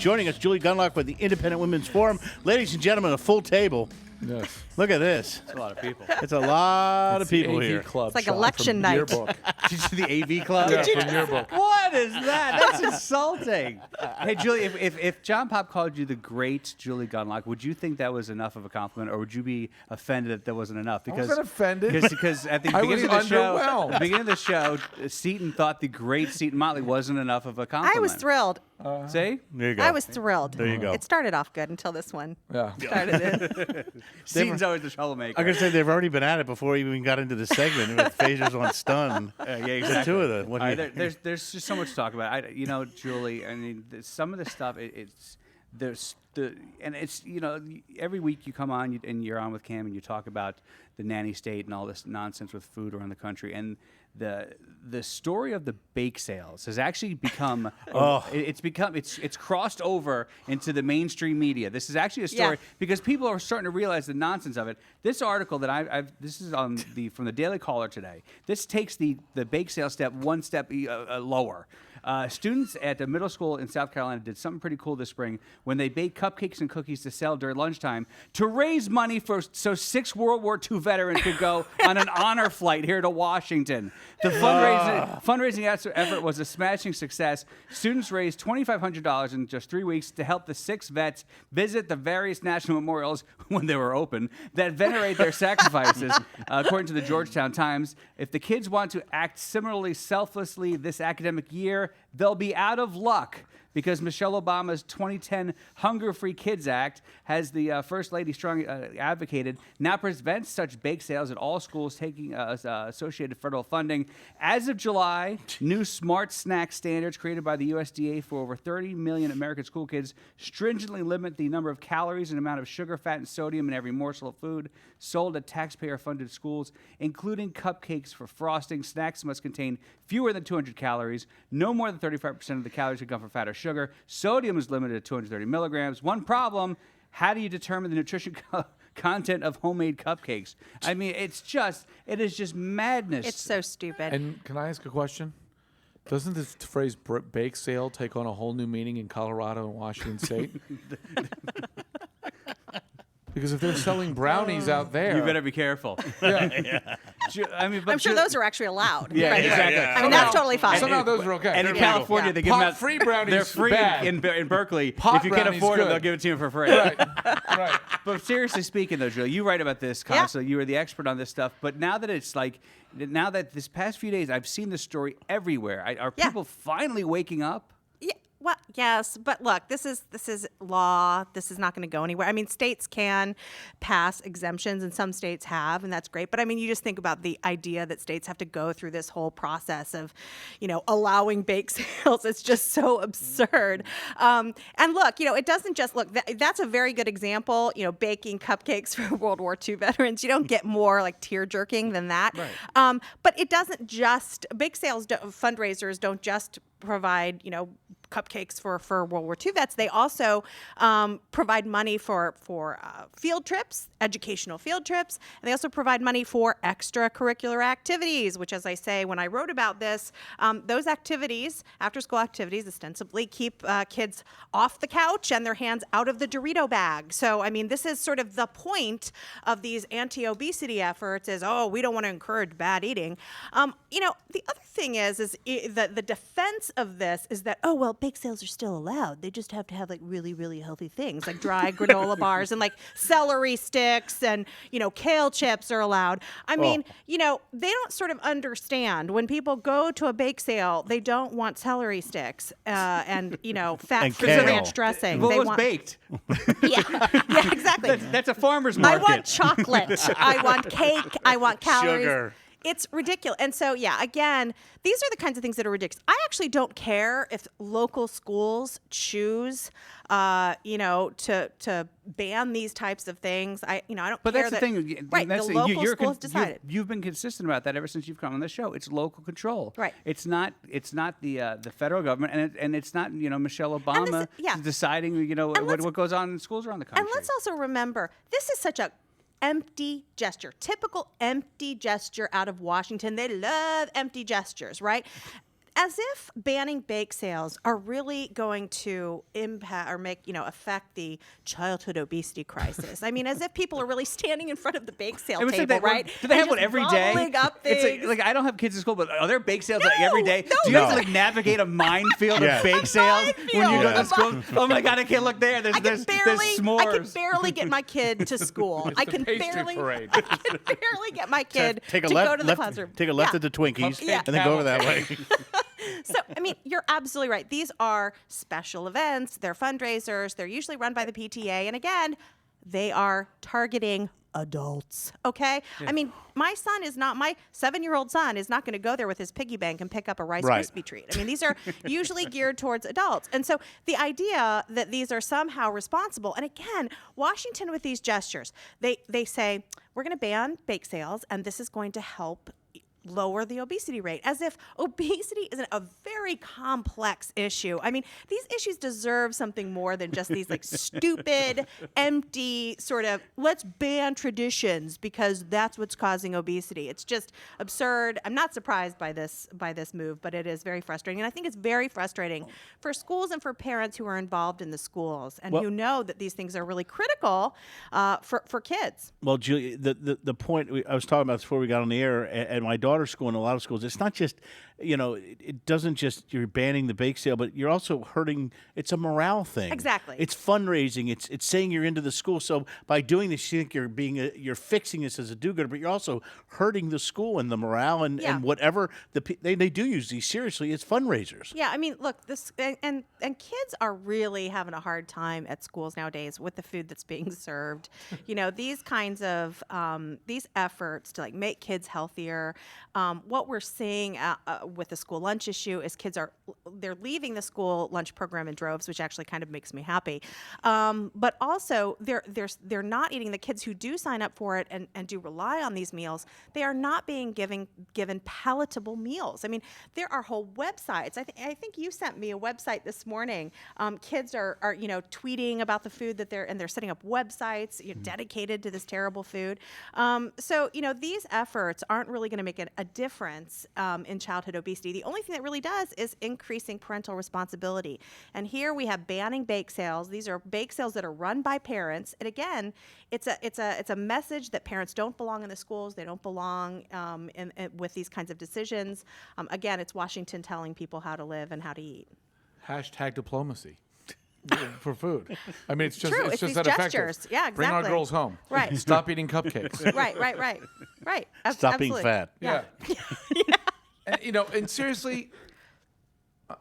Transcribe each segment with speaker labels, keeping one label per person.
Speaker 1: Joining us, Julie Gunlock with the Independent Women's Forum. Ladies and gentlemen, a full table.
Speaker 2: Yes.
Speaker 1: Look at this.
Speaker 3: It's a lot of people.
Speaker 1: It's a lot of people
Speaker 2: AV
Speaker 1: here.
Speaker 2: Club
Speaker 4: It's like
Speaker 2: shot
Speaker 4: election
Speaker 2: from
Speaker 4: night.
Speaker 2: Yearbook.
Speaker 3: Did you see the AV Club?
Speaker 2: Yeah, from Yearbook.
Speaker 3: What is that? That's insulting. Hey, Julie, if John Pop called you the great Julie Gunlock, would you think that was enough of a compliment, or would you be offended that wasn't enough?
Speaker 2: I wasn't offended.
Speaker 3: Because at the
Speaker 2: I
Speaker 3: beginning
Speaker 2: was
Speaker 3: of the show,
Speaker 2: underwhelmed.
Speaker 3: at the beginning of the show, Seton thought the great Seton Motley wasn't enough of a compliment.
Speaker 4: I was thrilled.
Speaker 3: See?
Speaker 1: There you go.
Speaker 4: I was thrilled.
Speaker 1: There you go.
Speaker 4: It started off good until this one
Speaker 2: Yeah.
Speaker 4: started it.
Speaker 3: Seton's always the troublemaker.
Speaker 1: I'm going to say they've already been at it before we even got into the segment with phasers on stun.
Speaker 3: Yeah,
Speaker 1: The
Speaker 3: exactly.
Speaker 1: two of them. What do
Speaker 3: All
Speaker 1: you-
Speaker 3: right, there's just so much to talk about. Julie, I mean, some of the stuff, every week you come on and you're on with Cam and you talk about the nanny state and all this nonsense with food around the country, and the story of the bake sales has actually become it's crossed over into the mainstream media. This is actually a story because people are starting to realize the nonsense of it. This article that this is on from the Daily Caller today. This takes the bake sale step one step lower. Students at a middle school in South Carolina did something pretty cool this spring when they baked cupcakes and cookies to sell during lunchtime to raise money so 6 World War II veterans could go on an honor flight here to Washington. The fundraising effort was a smashing success. Students raised $2,500 in just 3 weeks to help the 6 vets visit the various national memorials when they were open that venerate their sacrifices. According to the Georgetown Times, if the kids want to act similarly selflessly this academic year, they'll be out of luck because Michelle Obama's 2010 Hunger-Free Kids Act, has the First Lady strongly advocated, now prevents such bake sales at all schools taking associated federal funding. As of July, new smart snack standards created by the USDA for over 30 million American school kids stringently limit the number of calories and amount of sugar, fat, and sodium in every morsel of food sold at taxpayer-funded schools, including cupcakes for frosting. Snacks must contain fewer than 200 calories. No more than 35% of the calories can come from fat or sugar. Sodium is limited to 230 milligrams. One problem: how do you determine the nutrition content of homemade cupcakes? I mean, it is just madness.
Speaker 4: It's so stupid.
Speaker 2: And can I ask a question? Doesn't this phrase bake sale take on a whole new meaning in Colorado and Washington State? Because if they're selling brownies out there,
Speaker 3: You better be careful.
Speaker 2: yeah.
Speaker 3: I mean, but
Speaker 4: I'm sure those are actually allowed.
Speaker 3: Yeah,
Speaker 4: Right?
Speaker 3: exactly.
Speaker 4: I mean, that's totally fine.
Speaker 2: Somehow those are okay.
Speaker 3: And in
Speaker 2: They're
Speaker 3: California,
Speaker 4: legal.
Speaker 3: they give them out
Speaker 2: Pot-free brownies
Speaker 3: They're free
Speaker 2: bad.
Speaker 3: in Berkeley.
Speaker 2: Pot
Speaker 3: if you can't
Speaker 2: brownies
Speaker 3: afford them,
Speaker 2: good.
Speaker 3: they'll give it to you for free.
Speaker 2: right. Right.
Speaker 3: But seriously speaking, though, Julie, you write about this constantly. You are the expert on this stuff. But now that now that this past few days, I've seen this story everywhere. Are people finally waking up?
Speaker 4: Yeah, well, yes, but look, this is law. This is not going to go anywhere. I mean, states can pass exemptions, and some states have, and that's great. But I mean, you just think about the idea that states have to go through this whole process of, allowing bake sales. It's just so absurd. And look, it doesn't just look. That's a very good example. Baking cupcakes for World War II veterans. You don't get more like tear jerking than that.
Speaker 2: Right.
Speaker 4: But it doesn't just bake sales. Fundraisers don't just provide cupcakes for World War II vets. They also provide money for field trips, educational field trips, and they also provide money for extracurricular activities, which, as I say, when I wrote about this, those activities, after-school activities, ostensibly keep kids off the couch and their hands out of the Dorito bag. So, I mean, this is sort of the point of these anti-obesity efforts is, we don't want to encourage bad eating. The other thing is that the defense of this is that, bake sales are still allowed. They just have to have like really, really healthy things like dry granola bars and like celery sticks and, kale chips are allowed. I mean, they don't sort of understand when people go to a bake sale, they don't want celery sticks and, fat-free
Speaker 1: kale.
Speaker 4: ranch dressing.
Speaker 3: Well,
Speaker 4: they
Speaker 3: it was
Speaker 4: want
Speaker 3: baked.
Speaker 4: Yeah, exactly.
Speaker 3: That's a farmer's
Speaker 4: I
Speaker 3: market.
Speaker 4: want chocolate. I want cake. I want calories.
Speaker 1: Sugar.
Speaker 4: It's ridiculous. And so, again, these are the kinds of things that are ridiculous. I actually don't care if local schools choose, to ban these types of things. I don't
Speaker 3: But
Speaker 4: care
Speaker 3: that's the thing.
Speaker 4: Right,
Speaker 3: That's
Speaker 4: the
Speaker 3: the-
Speaker 4: local school has decided.
Speaker 3: You've been consistent about that ever since you've come on the show. It's local control.
Speaker 4: Right.
Speaker 3: It's not the federal government, and it's not Michelle Obama deciding what goes on in schools around the country.
Speaker 4: And let's also remember, this is such a empty gesture, typical empty gesture out of Washington. They love empty gestures, right? as if banning bake sales are really going to impact or affect the childhood obesity crisis. I mean, as if people are really standing in front of the bake sale table, right?
Speaker 3: Do they
Speaker 4: and
Speaker 3: have one
Speaker 4: just
Speaker 3: every day?
Speaker 4: gobbling up
Speaker 3: It's
Speaker 4: things.
Speaker 3: like I don't have kids in school, but are there bake sales like
Speaker 4: No,
Speaker 3: every day?
Speaker 4: no.
Speaker 3: Do you have to
Speaker 1: No.
Speaker 3: like navigate a minefield
Speaker 1: Yeah.
Speaker 3: of bake sales when you go
Speaker 1: Yeah.
Speaker 3: to school? Oh my God, I can't look there. There's
Speaker 4: I can
Speaker 3: s'mores.
Speaker 4: barely get my kid to school. I can
Speaker 2: pastry
Speaker 4: barely
Speaker 2: parade.
Speaker 4: I can barely get my kid
Speaker 1: Take a
Speaker 4: to
Speaker 1: left,
Speaker 4: go to the
Speaker 1: left
Speaker 4: classroom.
Speaker 1: take a left
Speaker 4: Yeah.
Speaker 1: at the Twinkies,
Speaker 2: Yeah.
Speaker 1: and then go over that way.
Speaker 4: So, I mean, you're absolutely right. These are special events. They're fundraisers. They're usually run by the PTA. And again, they are targeting adults. Okay? I mean, my 7-year-old son is not going to go there with his piggy bank and pick up a Rice
Speaker 1: Right.
Speaker 4: Krispie treat. I mean, these are usually geared towards adults. And so the idea that these are somehow responsible, and again, Washington with these gestures, they say, we're going to ban bake sales, and this is going to help lower the obesity rate, as if obesity isn't a very complex issue. I mean, these issues deserve something more than just these like stupid, empty sort of let's ban traditions because that's what's causing obesity. It's just absurd. I'm not surprised by this move, but it is very frustrating. And I think it's very frustrating for schools and for parents who are involved in the schools and who know that these things are really critical for kids.
Speaker 1: Well, Julie, the point I was talking about before we got on the air, at my daughter's school and a lot of schools, it's not just, it doesn't just you're banning the bake sale, but you're also hurting. It's a morale thing.
Speaker 4: Exactly.
Speaker 1: It's fundraising. It's saying you're into the school. So by doing this, you think you're fixing this as a do-gooder, but you're also hurting the school and the morale and whatever they do use these seriously. It's fundraisers.
Speaker 4: Yeah, I mean, look, this and kids are really having a hard time at schools nowadays with the food that's being served. These kinds of these efforts to like make kids healthier. What we're seeing with the school lunch issue is they're leaving the school lunch program in droves, which actually kind of makes me happy. But also they're not eating. The kids who do sign up for it and do rely on these meals, they are not being given palatable meals. I mean, there are whole websites. I think you sent me a website this morning. Kids are tweeting about the food that they're setting up websites dedicated to this terrible food. So these efforts aren't really going to make a difference in childhood obesity. The only thing that really does is increasing parental responsibility. And here we have banning bake sales. These are bake sales that are run by parents. And again, it's a message that parents don't belong in the schools. They don't belong with these kinds of decisions. Again, it's Washington telling people how to live and how to eat.
Speaker 2: Hashtag diplomacy for food. I mean, it's just
Speaker 4: True,
Speaker 2: it's
Speaker 4: it's
Speaker 2: just
Speaker 4: these
Speaker 2: that
Speaker 4: gestures.
Speaker 2: effective.
Speaker 4: Yeah,
Speaker 2: Bring our
Speaker 4: exactly.
Speaker 2: girls home.
Speaker 4: Right.
Speaker 2: Stop eating cupcakes.
Speaker 4: Right.
Speaker 1: Stop being
Speaker 4: Absolutely.
Speaker 1: fat.
Speaker 2: Yeah. And seriously,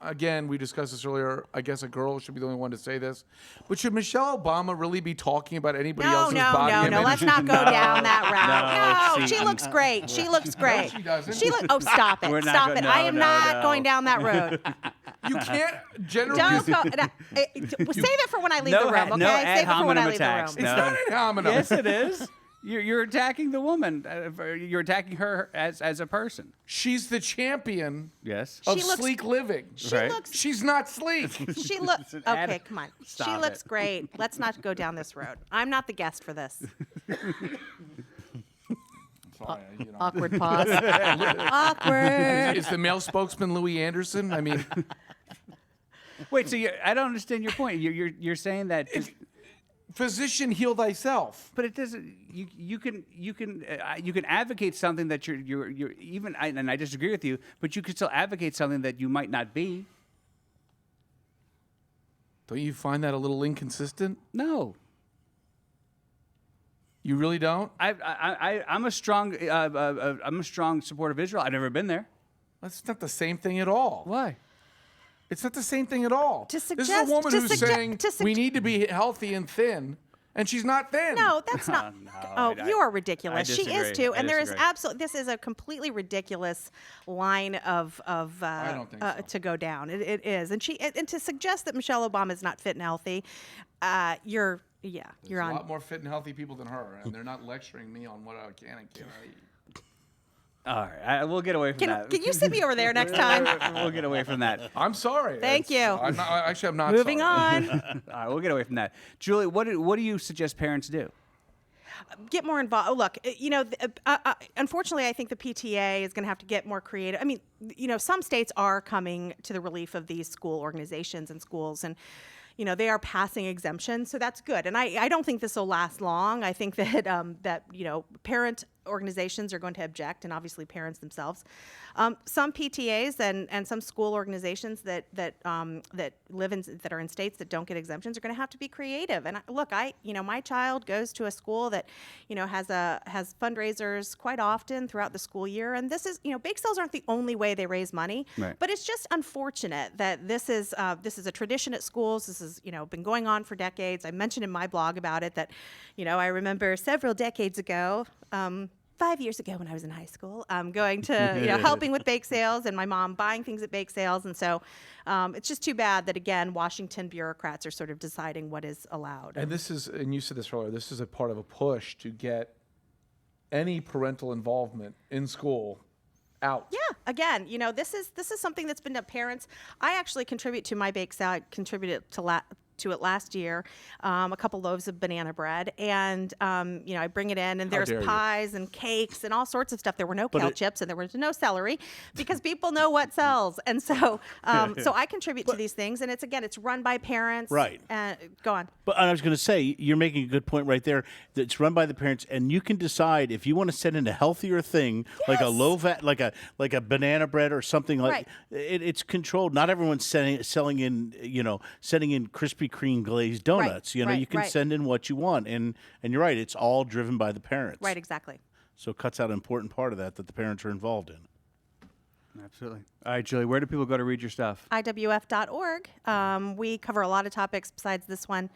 Speaker 2: again, we discussed this earlier. I guess a girl should be the only one to say this. But should Michelle Obama really be talking about anybody else's body image?
Speaker 4: No. Let's not go down that route. No,
Speaker 3: she-
Speaker 4: she looks great. She looks great.
Speaker 2: she doesn't.
Speaker 4: Oh, stop it.
Speaker 3: We're not
Speaker 4: Stop
Speaker 3: go-
Speaker 4: it.
Speaker 3: no,
Speaker 4: I am
Speaker 3: no,
Speaker 4: not
Speaker 3: no.
Speaker 4: going down that road.
Speaker 2: You can't generally.
Speaker 4: Don't go. Save it for when I leave the room, okay?
Speaker 3: No ad
Speaker 4: Save it for when I
Speaker 3: hominem
Speaker 4: leave
Speaker 3: attacks.
Speaker 4: the room.
Speaker 2: It's not an hominem.
Speaker 3: Yes, it is. You're attacking the woman. You're attacking her as a person.
Speaker 2: She's the champion
Speaker 3: Yes.
Speaker 2: of
Speaker 4: She looks-
Speaker 2: sleek living.
Speaker 4: She
Speaker 3: Right.
Speaker 4: looks.
Speaker 2: She's not sleek.
Speaker 4: She looks.
Speaker 3: ad-
Speaker 4: Okay, come on. She
Speaker 3: Stop
Speaker 4: looks
Speaker 3: it.
Speaker 4: great. Let's not go down this road. I'm not the guest for this.
Speaker 2: Sorry,
Speaker 4: Awkward pause. Awkward.
Speaker 2: Is the male spokesman Louis Anderson? I mean,
Speaker 3: Wait. So I don't understand your point. You're saying that.
Speaker 2: physician, heal thyself.
Speaker 3: But it doesn't. You can advocate something that you're even. And I disagree with you. But you can still advocate something that you might not be.
Speaker 2: Don't you find that a little inconsistent?
Speaker 3: No.
Speaker 2: You really don't?
Speaker 3: I'm a strong supporter of Israel. I've never been there.
Speaker 2: That's not the same thing at all.
Speaker 3: Why?
Speaker 2: It's not the same thing at all.
Speaker 4: To
Speaker 2: this
Speaker 4: suggest-
Speaker 2: is a woman
Speaker 4: to
Speaker 2: who's
Speaker 4: sugge-
Speaker 2: saying
Speaker 4: to sugge-
Speaker 2: we need to be healthy and thin, and she's not thin.
Speaker 4: No, that's not. You are ridiculous.
Speaker 3: I
Speaker 4: She is
Speaker 3: disagree.
Speaker 4: too,
Speaker 3: I
Speaker 4: and there is
Speaker 3: disagree.
Speaker 4: absolutely. This is a completely ridiculous line of
Speaker 2: I don't think so.
Speaker 4: to go down. It is, and to suggest that Michelle Obama is not fit and healthy, you're
Speaker 2: There's
Speaker 4: you're
Speaker 2: a
Speaker 4: on.
Speaker 2: lot more fit and healthy people than her, and they're not lecturing me on what I can and can't eat.
Speaker 3: All right. We'll get away from that.
Speaker 4: Can you sit me over there next time?
Speaker 3: We'll get away from that.
Speaker 2: I'm sorry.
Speaker 4: Thank you.
Speaker 2: I'm not
Speaker 4: Moving
Speaker 2: sorry.
Speaker 4: on.
Speaker 3: All right, we'll get away from that. Julie, what do you suggest parents do?
Speaker 4: Get more involved. Oh, look, unfortunately, I think the PTA is going to have to get more creative. I mean, some states are coming to the relief of these school organizations and schools, and they are passing exemptions, so that's good. And I don't think this will last long. I think that parent organizations are going to object, and obviously parents themselves. Some PTAs and some school organizations that are in states that don't get exemptions are going to have to be creative. And my child goes to a school that has fundraisers quite often throughout the school year, and this is bake sales aren't the only way they raise money,
Speaker 3: right.
Speaker 4: But it's just unfortunate that this is a tradition at schools. This has been going on for decades. I mentioned in my blog about it that I remember several decades ago. 5 years ago when I was in high school, going to, helping with bake sales, and my mom buying things at bake sales. And so it's just too bad that, again, Washington bureaucrats are sort of deciding what is allowed.
Speaker 2: And you said this earlier, this is a part of a push to get any parental involvement in school out.
Speaker 4: Yeah, again, this is something that's been to parents. I actually contribute to my bake sale. I contributed to it last year, a couple loaves of banana bread, and I bring it in, and there's pies and cakes and all sorts of stuff. There were no kale chips, and there was no celery, because people know what sells. And so I contribute to these things, and it's run by parents.
Speaker 1: Right.
Speaker 4: Go on.
Speaker 1: But I was going to say, you're making a good point right there. That it's run by the parents, and you can decide if you want to send in a healthier thing, like a low fat, like a banana bread or something like.
Speaker 4: Right.
Speaker 1: It's controlled. Not everyone's sending in Krispy Kreme glazed donuts.
Speaker 4: Right,
Speaker 1: you can send in what you want, and you're right. It's all driven by the parents.
Speaker 4: Right. Exactly.
Speaker 1: So it cuts out an important part of that the parents are involved in.
Speaker 3: Absolutely. All right, Julie, where do people go to read your stuff?
Speaker 4: IWF.org. We cover a lot of topics besides this one,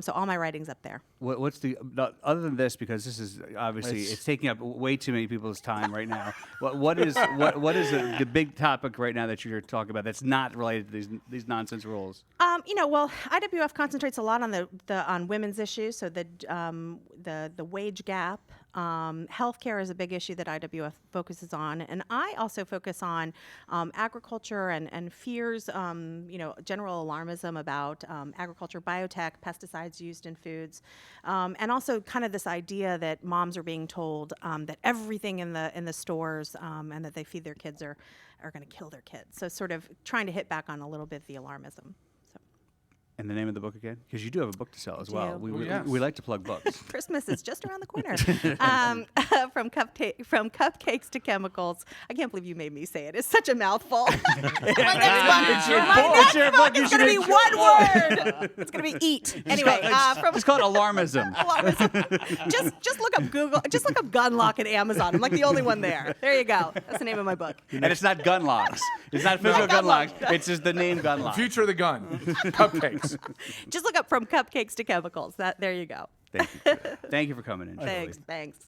Speaker 4: so all my writing's up there.
Speaker 3: What's the other than this, because this is obviously it's taking up way too many people's time right now. What is the big topic right now that you're talking about that's not related to these nonsense rules?
Speaker 4: IWF concentrates a lot on on women's issues, so the wage gap. Healthcare is a big issue that IWF focuses on, and I also focus on agriculture and fears, general alarmism about agriculture, biotech, pesticides used in foods, and also kind of this idea that moms are being told that everything in the stores and that they feed their kids are going to kill their kids. So sort of trying to hit back on a little bit the alarmism.
Speaker 3: And the name of the book again? Because you do have a book to sell as well.
Speaker 4: do.
Speaker 3: We like to plug books.
Speaker 4: Christmas is just around the corner. From cupcakes to chemicals. I can't believe you made me say it. It's such a mouthful. My next book is going to be one word. It's going to be eat. Anyway,
Speaker 3: it's called alarmism.
Speaker 4: Just look up Google. Just look up gun lock at Amazon. I'm like the only one there. There you go. That's the name of my book.
Speaker 3: And it's not gun locks. It's not physical gun locks. It's just the name gun lock.
Speaker 2: Future of the gun. Cupcakes.
Speaker 4: Just look up from cupcakes to chemicals. There you go.
Speaker 3: Thank you. Thank you for coming in.
Speaker 4: Thanks.